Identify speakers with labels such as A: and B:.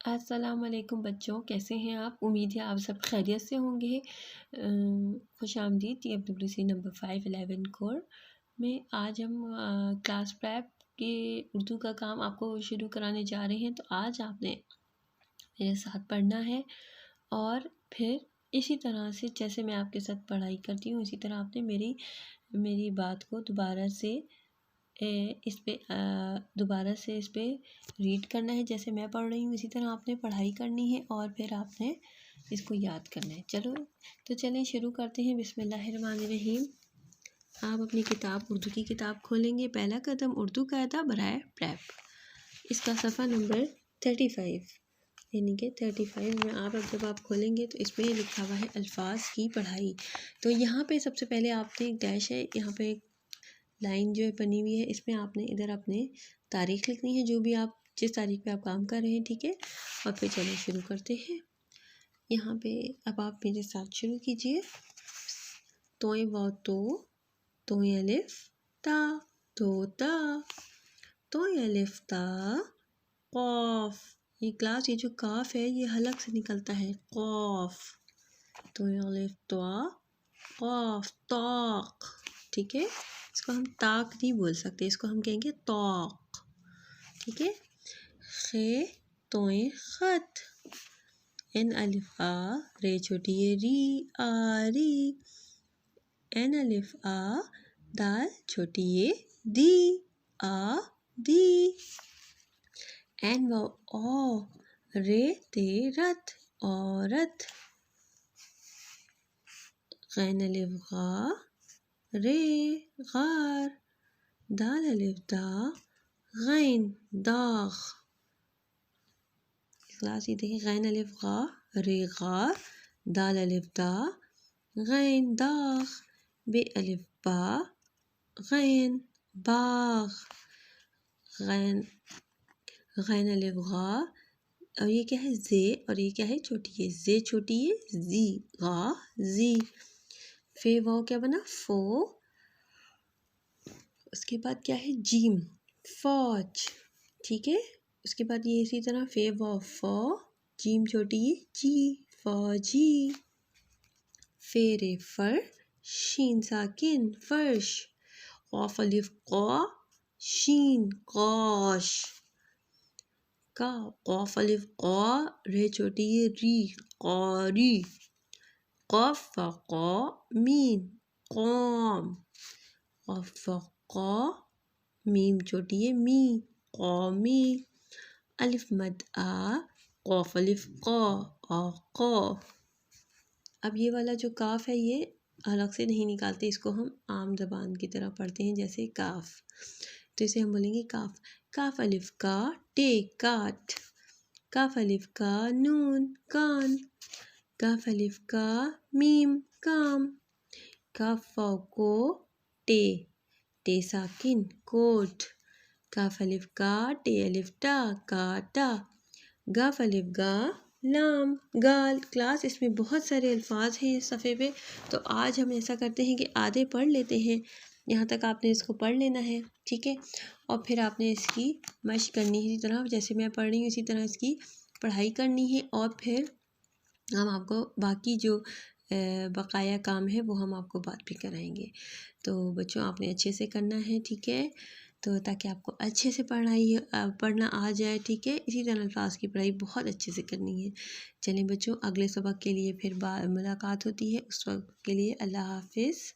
A: अस्सलाम वालेकुम बच्चों, कैसे हैं आप? उम्मीद है आप सब खैरियत से होंगे। खुशामदीद TFWC नंबर 511 कोर में आज हम क्लास प्रेप के उर्दू का काम आपको शुरू कराने जा रहे हैं। तो आज आपने मेरे साथ पढ़ना है और फिर इसी तरह से जैसे मैं आपके साथ पढ़ाई करती हूँ इसी तरह आपने मेरी बात को दोबारा से इस पे रीड करना है। जैसे मैं पढ़ रही हूँ इसी तरह आपने पढ़ाई करनी है और फिर आपने इसको याद करना है। चलो तो चलें शुरू करते हैं। बिस्मिल्लाहिर्रहमानिर्रहीम। आप अपनी किताब उर्दू की किताब खोलेंगे। पहला कदम उर्दू कायदा बराए प्रेप, इसका सफ़ा नंबर 35 यानी कि 35 में आप जब आप खोलेंगे तो इसमें लिखा हुआ है अल्फाज की पढ़ाई। तो यहाँ पे सबसे पहले आपने एक डैश है, यहाँ पे लाइन जो है बनी हुई है, इसमें आपने इधर अपने तारीख़ लिखनी है, जो भी आप जिस तारीख़ पे आप काम कर रहे हैं, ठीक है। और फिर चलिए शुरू करते हैं। यहाँ पे अब आप मेरे साथ शुरू कीजिए। तोय व तोय अलिफ ता तोता, तोय अलिफ ता कॉफ। ये क्लास ये जो काफ है ये हलक से निकलता है, कॉफ। तोय अलिफ ता कॉफ ताक, ठीक है। इसको हम ताक नहीं बोल सकते, इसको हम कहेंगे तौक, ठीक है। खे तोय खत, एन अलिफ आ रे छोटी ये री आ री, एन अलिफ आ दाल छोटी ये दी आ दी, एन वाव ओ रे ते रत औरत, गैन अलिफ गा रे गार, दाल अलिफ दा गैन दाग। क्लास ये देखिए, गैन अलिफ गा रे गार, दाल अलिफ दा गैन दाग, बे अलिफ बा गैन बाग, गैन अलिफ गा, और ये क्या है जे, और ये क्या है छोटी है जे छोटी है जी गा जी। फे वाव क्या बना फो, उसके बाद क्या है जीम फौज, ठीक है। उसके बाद ये इसी तरह फे वाव फौ, जीम छोटी है जी फौजी, फेरे फर शीन साकिन फर्श, कौफ अलिफ कौ शीन कौश, का कौफ अलिफ कौ रे छोटी है री कौरी, कौफ कौ मीन कौम, कौफ कौ मीम छोटी है मी कौमी, अलिफ मद आ कौफ अलिफ कौ कौ। अब ये वाला जो काफ है ये अलग से नहीं निकालते, इसको हम आम ज़बान की तरह पढ़ते हैं जैसे काफ। तो इसे हम बोलेंगे काफ। काफ अलिफ का टे काट, काफ अलिफ का नून कान, काफ अलिफ का मीम काम, काफ वाव को टे टे साकिन कोट, काफ अलिफ का टे अलिफ टा काटा, गाफ अलिफ गा लाम गाल। क्लास इसमें बहुत सारे अल्फाज हैं इस सफ़े पे, तो आज हम ऐसा करते हैं कि आधे पढ़ लेते हैं, यहाँ तक आपने इसको पढ़ लेना है, ठीक है। और फिर आपने इसकी मशक करनी है, इसी तरह जैसे मैं पढ़ रही हूँ इसी तरह इसकी पढ़ाई करनी है। और फिर हम आपको बाकी जो बकाया काम है वो हम आपको बाद भी कराएंगे। तो बच्चों आपने अच्छे से करना है, ठीक है, तो ताकि आपको अच्छे से पढ़ना आ जाए, ठीक है। इसी तरह क्लास की पढ़ाई बहुत अच्छे से करनी है। चलें बच्चों, अगले सबक के लिए फिर मुलाकात होती है, उस वक्त के लिए अल्लाह हाफिज़।